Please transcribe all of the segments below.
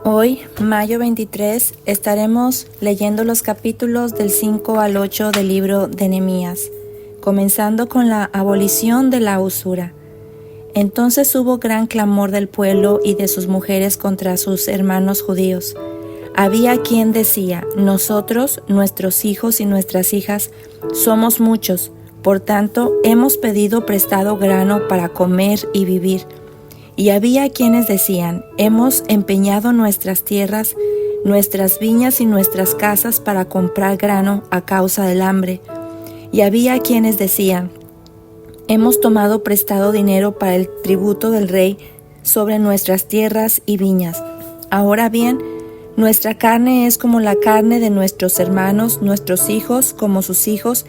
Hoy, mayo 23, estaremos leyendo los capítulos del 5 al 8 del libro de Nehemías, comenzando con la abolición de la usura. Entonces hubo gran clamor del pueblo y de sus mujeres contra sus hermanos judíos. Había quien decía: nosotros, nuestros hijos y nuestras hijas, somos muchos, por tanto hemos pedido prestado grano para comer y vivir. Y había quienes decían: hemos empeñado nuestras tierras, nuestras viñas y nuestras casas para comprar grano a causa del hambre. Y había quienes decían: hemos tomado prestado dinero para el tributo del rey sobre nuestras tierras y viñas. Ahora bien, nuestra carne es como la carne de nuestros hermanos, nuestros hijos como sus hijos,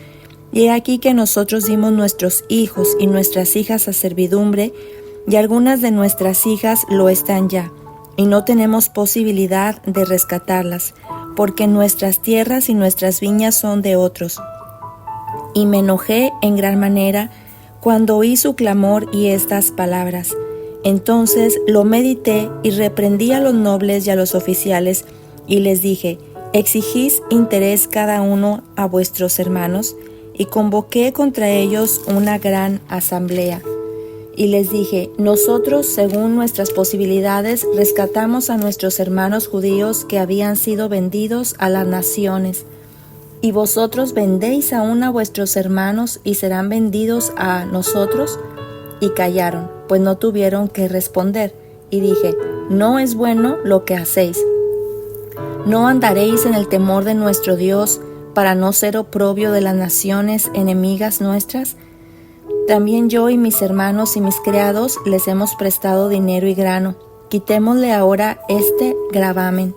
y he aquí que nosotros dimos nuestros hijos y nuestras hijas a servidumbre, y algunas de nuestras hijas lo están ya, y no tenemos posibilidad de rescatarlas, porque nuestras tierras y nuestras viñas son de otros. Y me enojé en gran manera cuando oí su clamor y estas palabras. Entonces lo medité y reprendí a los nobles y a los oficiales, y les dije: ¿exigís interés cada uno a vuestros hermanos? Y convoqué contra ellos una gran asamblea. Y les dije: nosotros, según nuestras posibilidades, rescatamos a nuestros hermanos judíos que habían sido vendidos a las naciones. ¿Y vosotros vendéis aún a vuestros hermanos y serán vendidos a nosotros? Y callaron, pues no tuvieron que responder. Y dije: no es bueno lo que hacéis. ¿No andaréis en el temor de nuestro Dios para no ser oprobio de las naciones enemigas nuestras? También yo y mis hermanos y mis criados les hemos prestado dinero y grano. Quitémosle ahora este gravamen.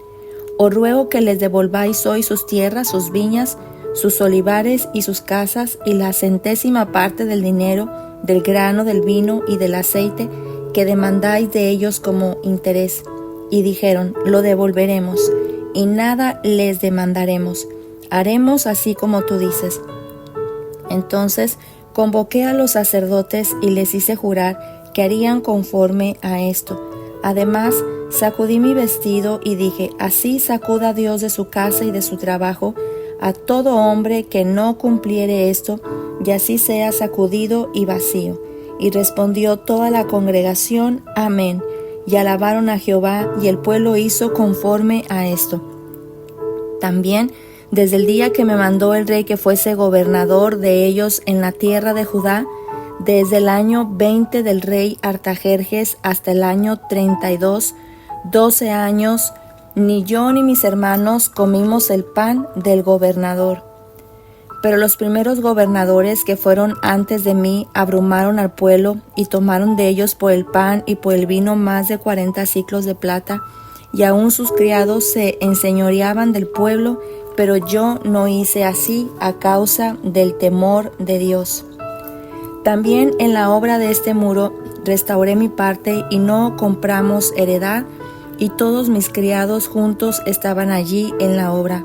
Os ruego que les devolváis hoy sus tierras, sus viñas, sus olivares y sus casas, y la centésima parte del dinero, del grano, del vino y del aceite que demandáis de ellos como interés. Y dijeron: lo devolveremos, y nada les demandaremos. Haremos así como tú dices. Entonces convoqué a los sacerdotes y les hice jurar que harían conforme a esto. Además, sacudí mi vestido y dije: así sacuda Dios de su casa y de su trabajo a todo hombre que no cumpliere esto, y así sea sacudido y vacío. Y respondió toda la congregación: amén. Y alabaron a Jehová, y el pueblo hizo conforme a esto. También, desde el día que me mandó el rey que fuese gobernador de ellos en la tierra de Judá, desde el año 20 del rey Artajerjes hasta el año 32, 12 años, ni yo ni mis hermanos comimos el pan del gobernador. Pero los primeros gobernadores que fueron antes de mí abrumaron al pueblo y tomaron de ellos por el pan y por el vino más de 40 siclos de plata, y aún sus criados se enseñoreaban del pueblo, pero yo no hice así a causa del temor de Dios. También en la obra de este muro restauré mi parte y no compramos heredad, y todos mis criados juntos estaban allí en la obra.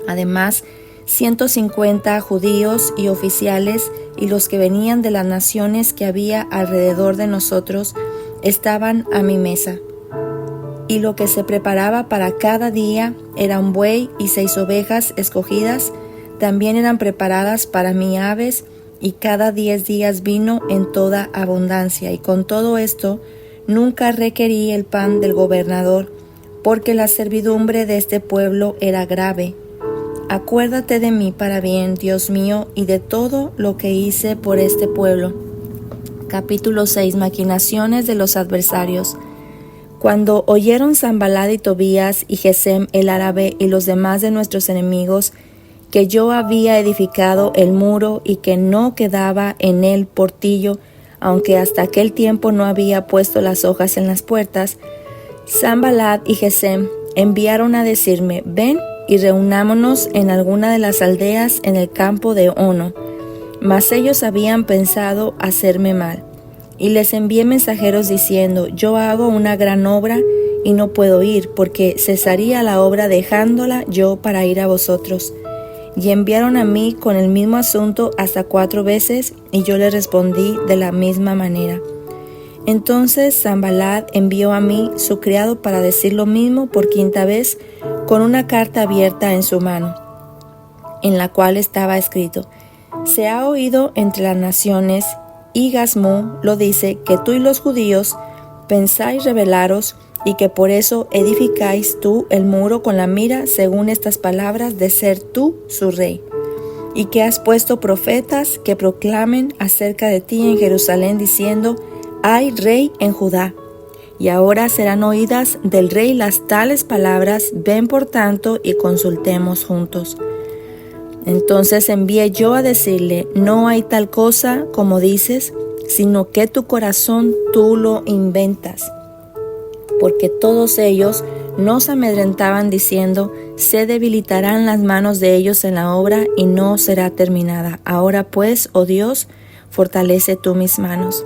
Además, 150 judíos y oficiales y los que venían de las naciones que había alrededor de nosotros estaban a mi mesa. Y lo que se preparaba para cada día era un buey y 6 ovejas escogidas, también eran preparadas para mí aves, y cada 10 días vino en toda abundancia. Y con todo esto nunca requerí el pan del gobernador, porque la servidumbre de este pueblo era grave. Acuérdate de mí para bien, Dios mío, y de todo lo que hice por este pueblo. Capítulo 6. Maquinaciones de los adversarios. Cuando oyeron Sanballat y Tobías y Gesem el árabe y los demás de nuestros enemigos que yo había edificado el muro y que no quedaba en él portillo, aunque hasta aquel tiempo no había puesto las hojas en las puertas, Sanballat y Gesem enviaron a decirme: ven y reunámonos en alguna de las aldeas en el campo de Ono. Mas ellos habían pensado hacerme mal. Y les envié mensajeros diciendo: yo hago una gran obra y no puedo ir, porque cesaría la obra dejándola yo para ir a vosotros. Y enviaron a mí con el mismo asunto hasta 4 veces, y yo les respondí de la misma manera. Entonces Sanballat envió a mí su criado para decir lo mismo por quinta vez, con una carta abierta en su mano, en la cual estaba escrito: se ha oído entre las naciones, y Gasmú lo dice, que tú y los judíos pensáis rebelaros, y que por eso edificáis tú el muro con la mira, según estas palabras, de ser tú su rey, y que has puesto profetas que proclamen acerca de ti en Jerusalén, diciendo: hay rey en Judá. Y ahora serán oídas del rey las tales palabras. Ven por tanto y consultemos juntos. Entonces envié yo a decirle: no hay tal cosa como dices, sino que tu corazón tú lo inventas. Porque todos ellos nos amedrentaban diciendo: se debilitarán las manos de ellos en la obra y no será terminada. Ahora pues, oh Dios, fortalece tú mis manos.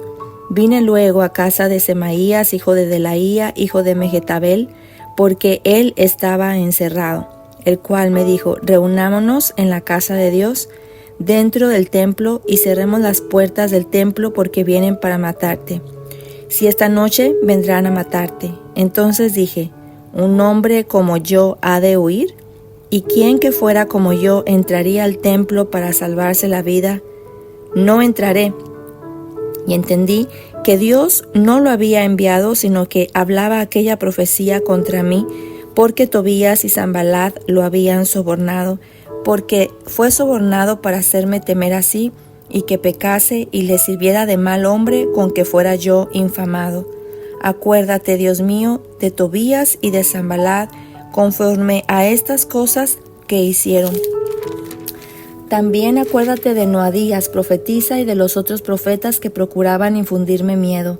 Vine luego a casa de Semaías, hijo de Delaía, hijo de Mehetabel, porque él estaba encerrado, el cual me dijo: reunámonos en la casa de Dios, dentro del templo, y cerremos las puertas del templo, porque vienen para matarte. Si esta noche vendrán a matarte. Entonces dije: ¿un hombre como yo ha de huir? ¿Y quién que fuera como yo entraría al templo para salvarse la vida? No entraré. Y entendí que Dios no lo había enviado, sino que hablaba aquella profecía contra mí, porque Tobías y Sanballat lo habían sobornado, porque fue sobornado para hacerme temer así, y que pecase y le sirviera de mal hombre con que fuera yo infamado. Acuérdate, Dios mío, de Tobías y de Sanballat, conforme a estas cosas que hicieron. También acuérdate de Noadías, profetisa, y de los otros profetas que procuraban infundirme miedo.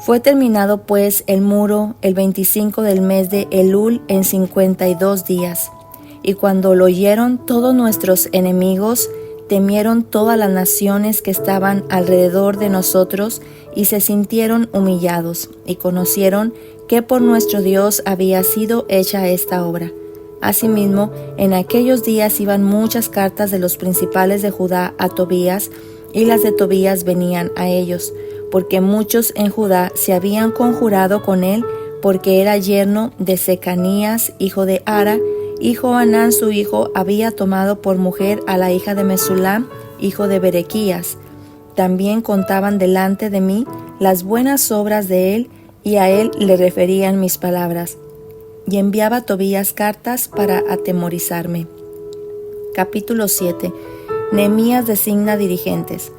Fue terminado pues el muro el 25 del mes de Elul en 52 días. Y cuando lo oyeron todos nuestros enemigos, temieron todas las naciones que estaban alrededor de nosotros, y se sintieron humillados, y conocieron que por nuestro Dios había sido hecha esta obra. Asimismo, en aquellos días iban muchas cartas de los principales de Judá a Tobías, y las de Tobías venían a ellos, porque muchos en Judá se habían conjurado con él, porque era yerno de Secanías, hijo de Ara, y Johanán su hijo había tomado por mujer a la hija de Mesulam, hijo de Berequías. También contaban delante de mí las buenas obras de él, y a él le referían mis palabras. Y enviaba a Tobías cartas para atemorizarme. Capítulo 7. Nehemías designa dirigentes.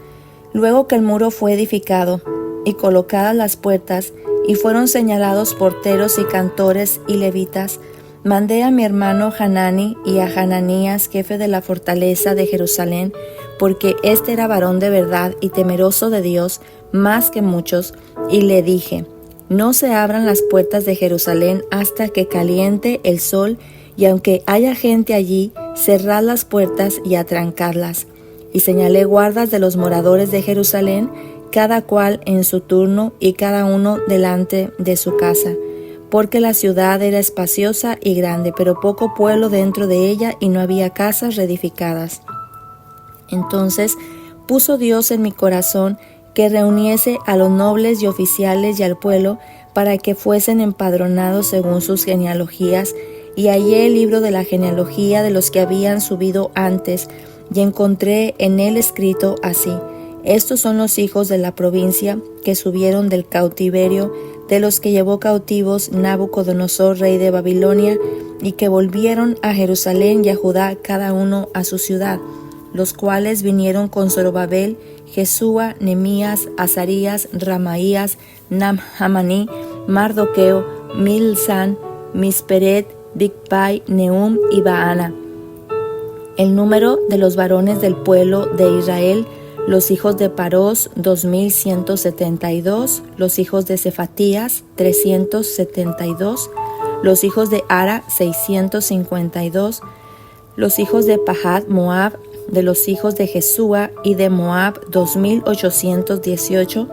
Luego que el muro fue edificado y colocadas las puertas, y fueron señalados porteros y cantores y levitas, mandé a mi hermano Hanani y a Hananías, jefe de la fortaleza de Jerusalén, porque éste era varón de verdad y temeroso de Dios más que muchos, y le dije: no se abran las puertas de Jerusalén hasta que caliente el sol, y aunque haya gente allí, cerrad las puertas y atrancadlas. Y señalé guardas de los moradores de Jerusalén, cada cual en su turno y cada uno delante de su casa, porque la ciudad era espaciosa y grande, pero poco pueblo dentro de ella, y no había casas reedificadas. Entonces puso Dios en mi corazón que reuniese a los nobles y oficiales y al pueblo, para que fuesen empadronados según sus genealogías, y hallé el libro de la genealogía de los que habían subido antes, y encontré en él escrito así: estos son los hijos de la provincia que subieron del cautiverio, de los que llevó cautivos Nabucodonosor, rey de Babilonia, y que volvieron a Jerusalén y a Judá, cada uno a su ciudad, los cuales vinieron con Zorobabel, Jesúa, Nehemías, Azarías, Ramaías, Namhamaní, Mardoqueo, Milsán, Misperet, Bigpai, Nehum y Baana. El número de los varones del pueblo de Israel, los hijos de Parós, 2172, los hijos de Cefatías, 372, los hijos de Ara, 652, los hijos de Pahat Moab, de los hijos de Jesúa y de Moab, 2818,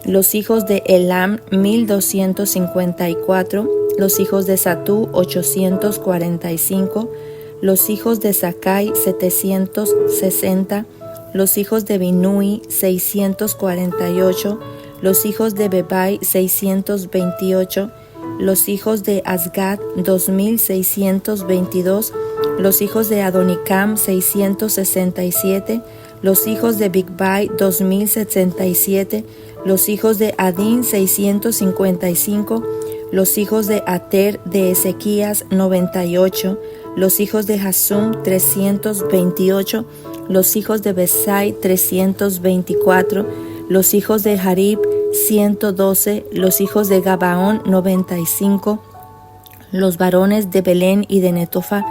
los hijos de Elam, 1254, los hijos de Satú, 845, los hijos de Sakai, 760, los hijos de Binui, 648, los hijos de Bebai 628, los hijos de Azgad 2622, los hijos de Adonicam 667, los hijos de Bigbai 2067, los hijos de Adín 655, los hijos de Ater de Ezequías 98, los hijos de Hasum 328, los hijos de Besai 324, los hijos de Harib 112, los hijos de Gabaón 95, los varones de Belén y de Netofa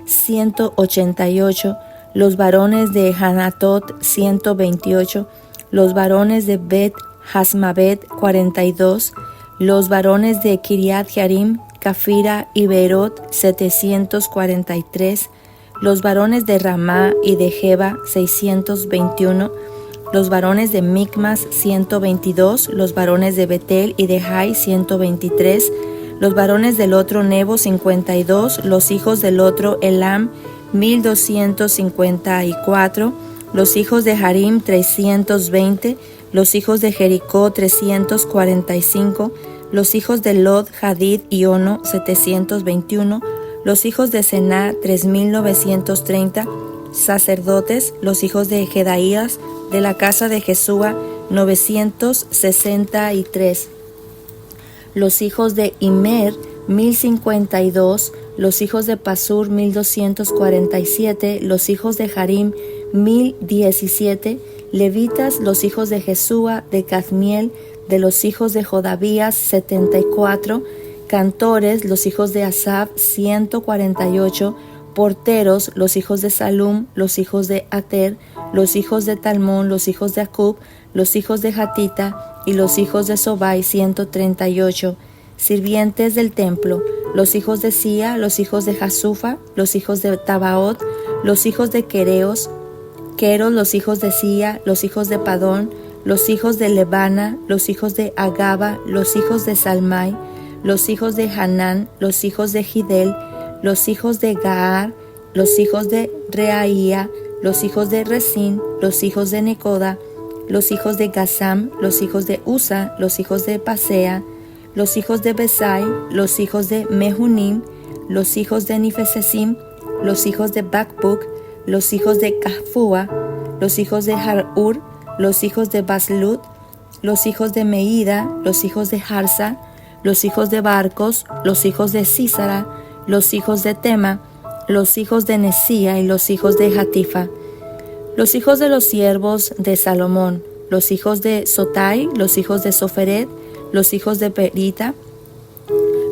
188, los varones de Hanatot 128, los varones de Bet Hasmabet 42, los varones de Kiriat Jearim, Cafira y Beerot 743, los varones de Ramá y de Jeba 621, los varones de Micmas 122, los varones de Betel y de Jai 123, los varones del otro Nebo 52, los hijos del otro Elam 1254, los hijos de Harim 320, los hijos de Jericó 345, los hijos de Lod, Hadid y Ono 721, los hijos de Sená 3930, sacerdotes, los hijos de Jedaías de la casa de Jesúa 963, los hijos de Immer 1052, los hijos de Pasur 1247, los hijos de Harim 1017, levitas, los hijos de Jesúa de Cadmiel, de los hijos de Jodavías 74, cantores, los hijos de Asaf 148, porteros, los hijos de Salum, los hijos de Ater, los hijos de Talmón, los hijos de Acub, los hijos de Hatita y los hijos de Sobai 138, sirvientes del templo, los hijos de Sia, los hijos de Jasufa, los hijos de Tabaot, los hijos de Queros, los hijos de Sia, los hijos de Padón, los hijos de Lebana, los hijos de Agaba, los hijos de Salmai, los hijos de Hanán, los hijos de Gidel, los hijos de Gaar, los hijos de Reaía, los hijos de Resín, los hijos de Necoda, los hijos de Gazam, los hijos de Usa, los hijos de Pasea, los hijos de Besai, los hijos de Mehunim, los hijos de Nifesesim, los hijos de Bakbuk, los hijos de Kahfua, los hijos de Harur, los hijos de Baslut, los hijos de Meida, los hijos de Harsa, los hijos de Barcos, los hijos de Sísara, los hijos de Tema, los hijos de Nesía y los hijos de Hatifa, los hijos de los siervos de Salomón, los hijos de Sotai, los hijos de Soferet, los hijos de Perita,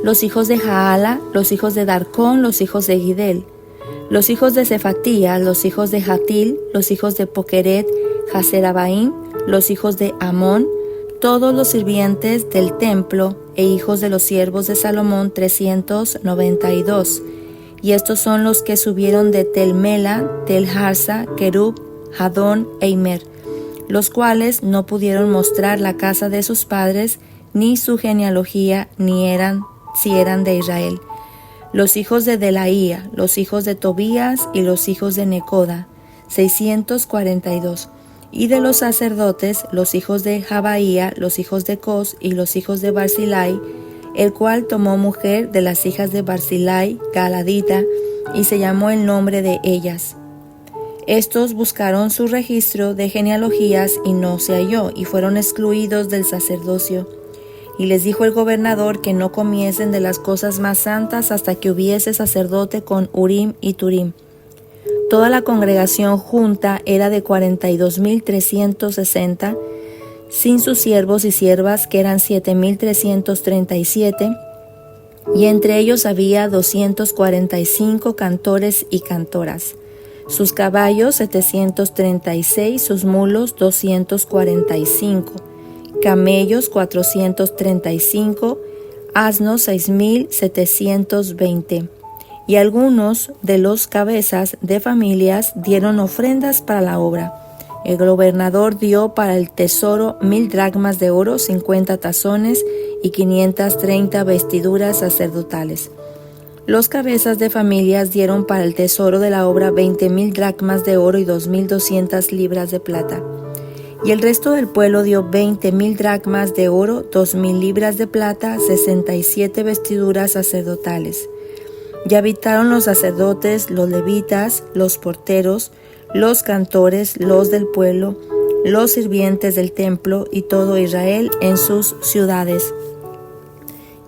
los hijos de Jaala, los hijos de Darcón, los hijos de Gidel, los hijos de Cefatía, los hijos de Hatil, los hijos de Pokeret, Haserabaim, los hijos de Amón, todos los sirvientes del templo e hijos de los siervos de Salomón 392. Y estos son los que subieron de Tel Mela, Tel Harsa, Kerub, Hadón e Immer, los cuales no pudieron mostrar la casa de sus padres, ni su genealogía, si eran de Israel. Los hijos de Delaía, los hijos de Tobías y los hijos de Necoda, 642. Y de los sacerdotes, los hijos de Jabaía, los hijos de Cos y los hijos de Barzilai, el cual tomó mujer de las hijas de Barzilai, Galadita, y se llamó el nombre de ellas. Estos buscaron su registro de genealogías y no se halló, y fueron excluidos del sacerdocio. Y les dijo el gobernador que no comiesen de las cosas más santas hasta que hubiese sacerdote con Urim y Turim. Toda la congregación junta era de 42,360, sin sus siervos y siervas, que eran 7,337, y entre ellos había 245 cantores y cantoras. Sus caballos 736, sus mulos 245, camellos 435, asnos 6,720. Y algunos de los cabezas de familias dieron ofrendas para la obra. El gobernador dio para el tesoro 1,000 dracmas de oro, 50 tazones y 530 vestiduras sacerdotales. Los cabezas de familias dieron para el tesoro de la obra 20,000 dracmas de oro y 2,200 libras de plata. Y el resto del pueblo dio 20,000 dracmas de oro, 2,000 libras de plata, 67 vestiduras sacerdotales. Y habitaron los sacerdotes, los levitas, los porteros, los cantores, los del pueblo, los sirvientes del templo y todo Israel en sus ciudades.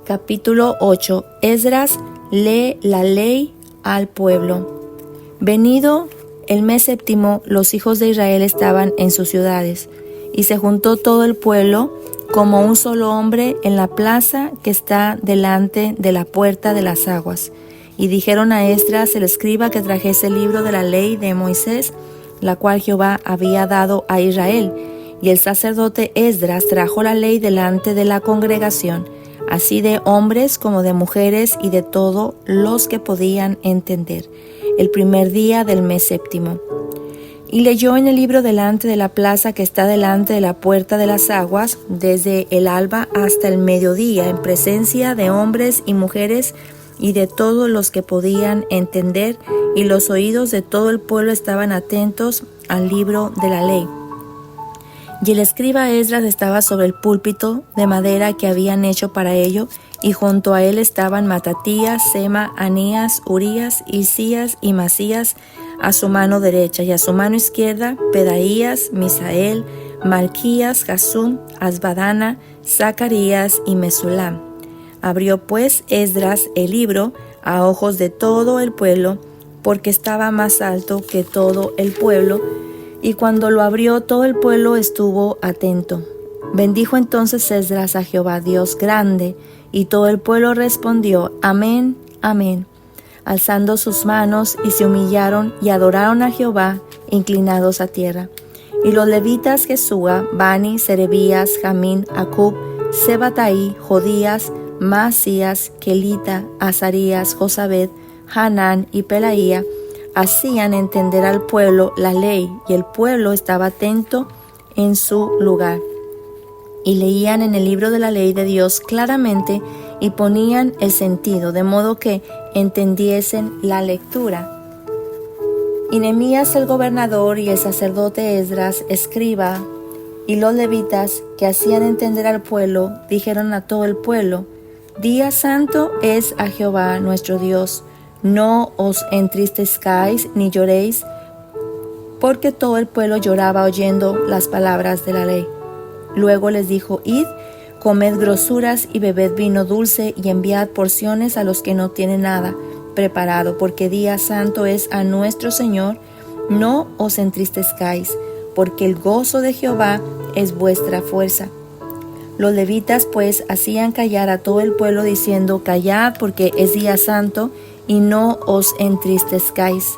Capítulo 8. Esdras lee la ley al pueblo. Venido el mes séptimo, los hijos de Israel estaban en sus ciudades, y se juntó todo el pueblo como un solo hombre en la plaza que está delante de la puerta de las aguas. Y dijeron a Esdras el escriba que trajese el libro de la ley de Moisés, la cual Jehová había dado a Israel. Y el sacerdote Esdras trajo la ley delante de la congregación, así de hombres como de mujeres y de todos los que podían entender, el primer día del mes séptimo. Y leyó en el libro delante de la plaza que está delante de la puerta de las aguas, desde el alba hasta el mediodía, en presencia de hombres y mujeres y de todos los que podían entender, y los oídos de todo el pueblo estaban atentos al libro de la ley. Y el escriba Esdras estaba sobre el púlpito de madera que habían hecho para ello, y junto a él estaban Matatías, Sema, Anías, Urías, Hilcías y Masías a su mano derecha, y a su mano izquierda Pedaías, Misael, Malquías, Jasum, Asbadana, Zacarías y Mesulam. Abrió pues Esdras el libro a ojos de todo el pueblo, porque estaba más alto que todo el pueblo, y cuando lo abrió todo el pueblo estuvo atento. Bendijo entonces Esdras a Jehová Dios grande, y todo el pueblo respondió: Amén, amén, alzando sus manos, y se humillaron y adoraron a Jehová, inclinados a tierra. Y los levitas Jesúa, Bani, Serebías, Jamín, Acub, Sebataí, Jodías, Masías, Kelita, Azarías, Josabed, Hanán y Pelaía hacían entender al pueblo la ley, y el pueblo estaba atento en su lugar. Y leían en el libro de la ley de Dios claramente y ponían el sentido, de modo que entendiesen la lectura. Y Nehemías el gobernador y el sacerdote Esdras, escriba, y los levitas que hacían entender al pueblo, dijeron a todo el pueblo: Día santo es a Jehová nuestro Dios. No os entristezcáis ni lloréis, porque todo el pueblo lloraba oyendo las palabras de la ley. Luego les dijo: Id, comed grosuras y bebed vino dulce, y enviad porciones a los que no tienen nada preparado, porque día santo es a nuestro Señor. No os entristezcáis, porque el gozo de Jehová es vuestra fuerza. Los levitas pues hacían callar a todo el pueblo, diciendo: Callad, porque es día santo, y no os entristezcáis.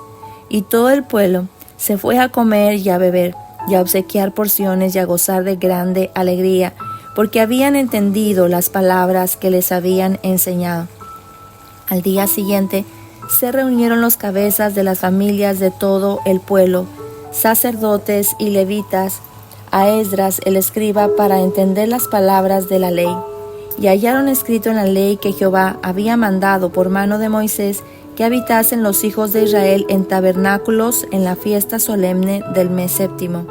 Y todo el pueblo se fue a comer y a beber, y a obsequiar porciones, y a gozar de grande alegría, porque habían entendido las palabras que les habían enseñado. Al día siguiente se reunieron los cabezas de las familias de todo el pueblo, sacerdotes y levitas, a Esdras el escriba, para entender las palabras de la ley. Y hallaron escrito en la ley que Jehová había mandado por mano de Moisés que habitasen los hijos de Israel en tabernáculos en la fiesta solemne del mes séptimo,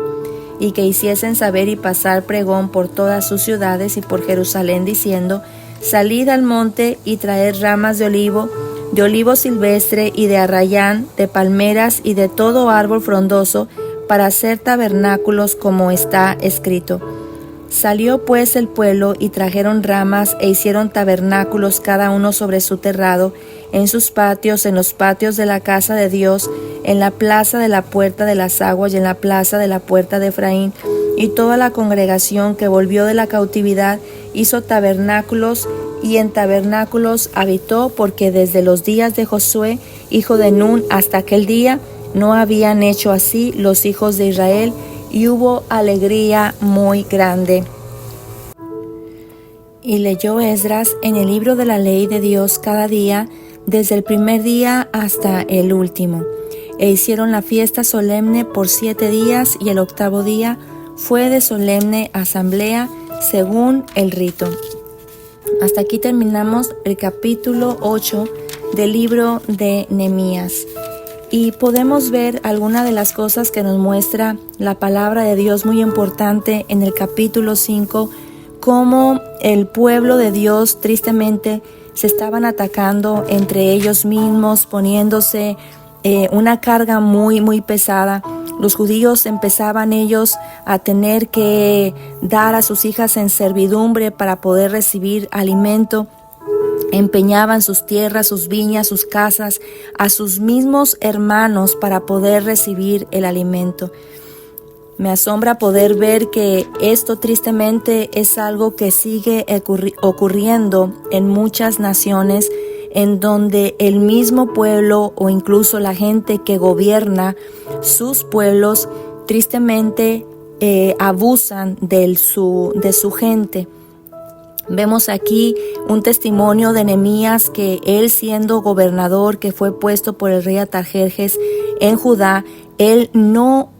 y que hiciesen saber y pasar pregón por todas sus ciudades y por Jerusalén, diciendo: Salid al monte y traed ramas de olivo silvestre y de arrayán, de palmeras y de todo árbol frondoso, para hacer tabernáculos como está escrito. Salió pues el pueblo y trajeron ramas e hicieron tabernáculos cada uno sobre su terrado, en sus patios, en los patios de la casa de Dios, en la plaza de la puerta de las aguas y en la plaza de la puerta de Efraín. Y toda la congregación que volvió de la cautividad hizo tabernáculos, y en tabernáculos habitó, porque desde los días de Josué, hijo de Nun, hasta aquel día no habían hecho así los hijos de Israel, y hubo alegría muy grande. Y leyó Esdras en el libro de la ley de Dios cada día, desde el primer día hasta el último. E hicieron la fiesta solemne por 7 días, y el octavo día fue de solemne asamblea, según el rito. Hasta aquí terminamos el capítulo 8 del libro de Nehemías. Y podemos ver algunas de las cosas que nos muestra la palabra de Dios muy importante en el capítulo 5, cómo el pueblo de Dios tristemente se estaban atacando entre ellos mismos, poniéndose una carga muy pesada. Los judíos empezaban ellos a tener que dar a sus hijas en servidumbre para poder recibir alimento. Empeñaban sus tierras, sus viñas, sus casas, a sus mismos hermanos para poder recibir el alimento. Me asombra poder ver que esto tristemente es algo que sigue ocurriendo en muchas naciones, en donde el mismo pueblo o incluso la gente que gobierna sus pueblos tristemente abusan de su gente. Vemos aquí un testimonio de Nehemías, que él, siendo gobernador que fue puesto por el rey Artajerjes en Judá, él no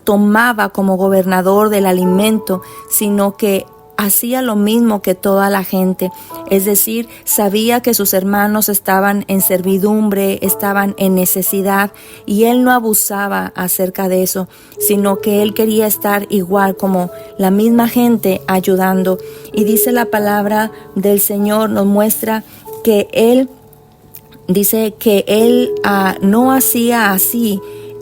tomaba como gobernador del alimento, sino que hacía lo mismo que toda la gente, es decir, sabía que sus hermanos estaban en servidumbre, estaban en necesidad, y él no abusaba acerca de eso, sino que él quería estar igual como la misma gente ayudando. Y dice la palabra del Señor, nos muestra que él no hacía así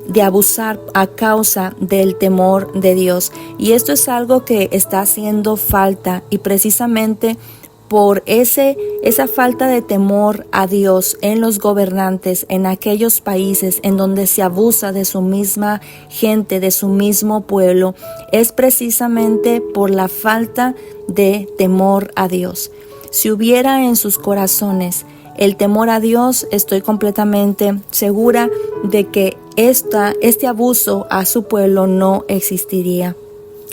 de abusar a causa del temor de Dios. Y esto es algo que está haciendo falta, y precisamente por esa falta de temor a Dios en los gobernantes, en aquellos países en donde se abusa de su misma gente, de su mismo pueblo, es precisamente por la falta de temor a Dios. Si hubiera en sus corazones el temor a Dios, estoy completamente segura de que este abuso a su pueblo no existiría.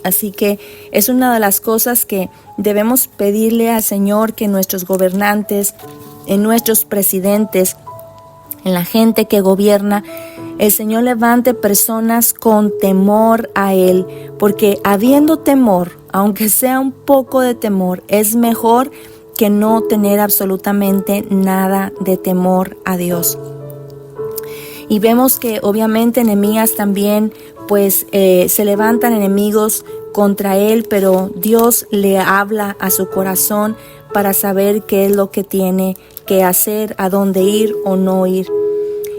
Así que es una de las cosas que debemos pedirle al Señor, que nuestros gobernantes, en nuestros presidentes, en la gente que gobierna, el Señor levante personas con temor a Él, porque habiendo temor, aunque sea un poco de temor, es mejor que no tener absolutamente nada de temor a Dios. Y vemos que obviamente Nehemías también se levantan enemigos contra él, pero Dios le habla a su corazón para saber qué es lo que tiene que hacer, a dónde ir o no ir.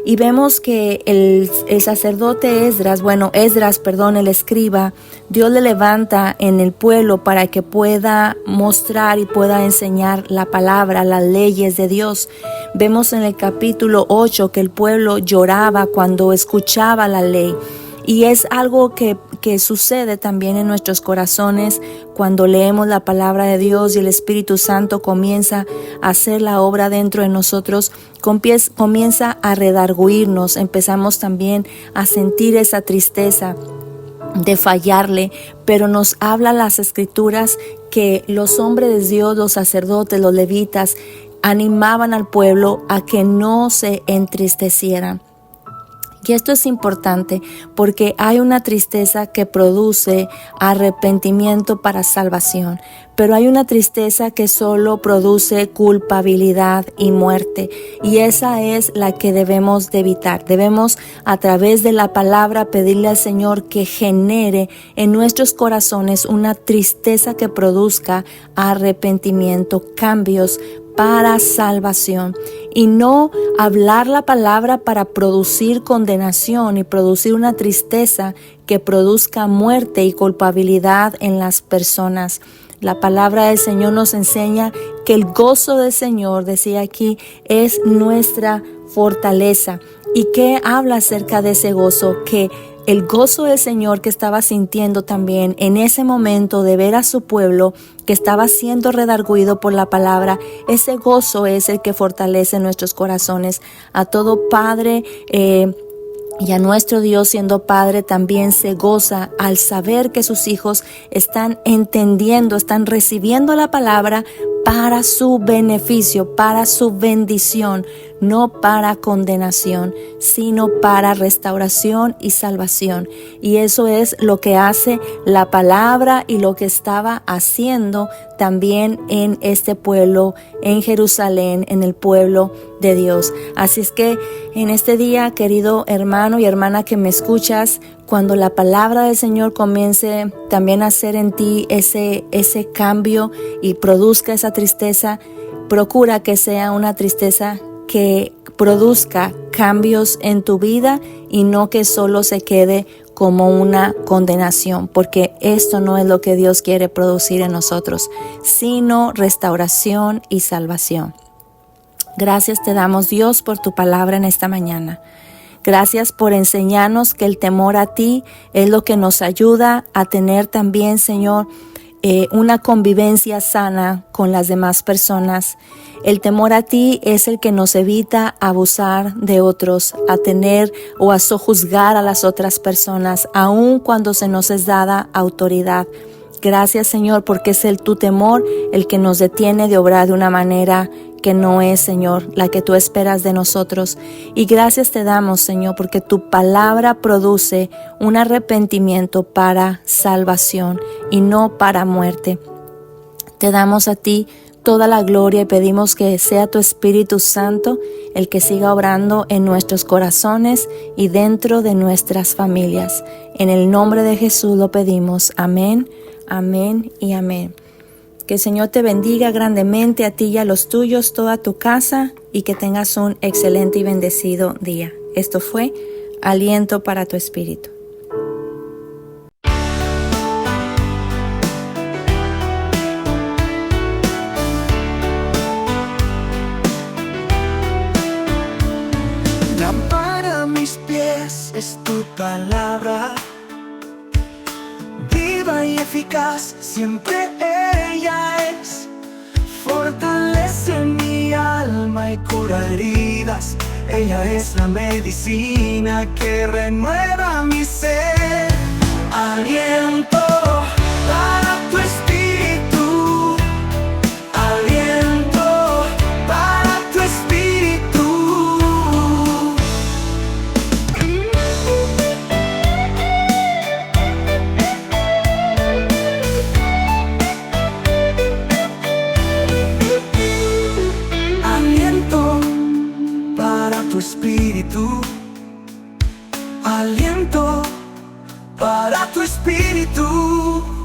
Y vemos que el sacerdote Esdras, el escriba, Dios le levanta en el pueblo para que pueda mostrar y pueda enseñar la palabra, las leyes de Dios. Vemos en el capítulo 8 que el pueblo lloraba cuando escuchaba la ley. Y es algo que sucede también en nuestros corazones cuando leemos la palabra de Dios y el Espíritu Santo comienza a hacer la obra dentro de nosotros, comienza a redarguirnos, empezamos también a sentir esa tristeza de fallarle, pero nos habla las Escrituras que los hombres de Dios, los sacerdotes, los levitas, animaban al pueblo a que no se entristecieran. Y esto es importante porque hay una tristeza que produce arrepentimiento para salvación, pero hay una tristeza que solo produce culpabilidad y muerte, y esa es la que debemos de evitar. Debemos, a través de la palabra, pedirle al Señor que genere en nuestros corazones una tristeza que produzca arrepentimiento, cambios para salvación, y no hablar la palabra para producir condenación y producir una tristeza que produzca muerte y culpabilidad en las personas. La palabra del Señor nos enseña que el gozo del Señor, decía aquí, es nuestra fortaleza. ¿Y qué habla acerca de ese gozo? Que el gozo del Señor que estaba sintiendo también en ese momento de ver a su pueblo que estaba siendo redarguido por la palabra, ese gozo es el que fortalece nuestros corazones. A todo padre y a nuestro Dios, siendo Padre, también se goza al saber que sus hijos están entendiendo, están recibiendo la palabra para su beneficio, para su bendición, no para condenación, sino para restauración y salvación. Y eso es lo que hace la palabra y lo que estaba haciendo también en este pueblo, en Jerusalén, en el pueblo de Dios. Así es que en este día, querido hermano y hermana que me escuchas, cuando la palabra del Señor comience también a hacer en ti ese cambio y produzca esa tristeza, procura que sea una tristeza que produzca cambios en tu vida y no que solo se quede como una condenación, porque esto no es lo que Dios quiere producir en nosotros, sino restauración y salvación. Gracias te damos, Dios, por tu palabra en esta mañana. Gracias por enseñarnos que el temor a ti es lo que nos ayuda a tener también, Señor, una convivencia sana con las demás personas. El temor a ti es el que nos evita abusar de otros, a tener o a sojuzgar a las otras personas, aun cuando se nos es dada autoridad. Gracias, Señor, porque es tu temor el que nos detiene de obrar de una manera que no es, Señor, la que tú esperas de nosotros. Y gracias te damos, Señor, porque tu palabra produce un arrepentimiento para salvación y no para muerte. Te damos a ti toda la gloria y pedimos que sea tu Espíritu Santo el que siga obrando en nuestros corazones y dentro de nuestras familias. En el nombre de Jesús lo pedimos. Amén, amén y amén. Que el Señor te bendiga grandemente a ti y a los tuyos, toda tu casa, y que tengas un excelente y bendecido día. Esto fue Aliento para tu Espíritu. Lámpara a mis pies es tu palabra, viva y eficaz, siempre ella es. Fortalece mi alma y cura heridas, ella es la medicina que renueva mi ser. Aliento para tu espíritu, aliento para tu espíritu. Aliento para tu espíritu, aliento para tu espíritu.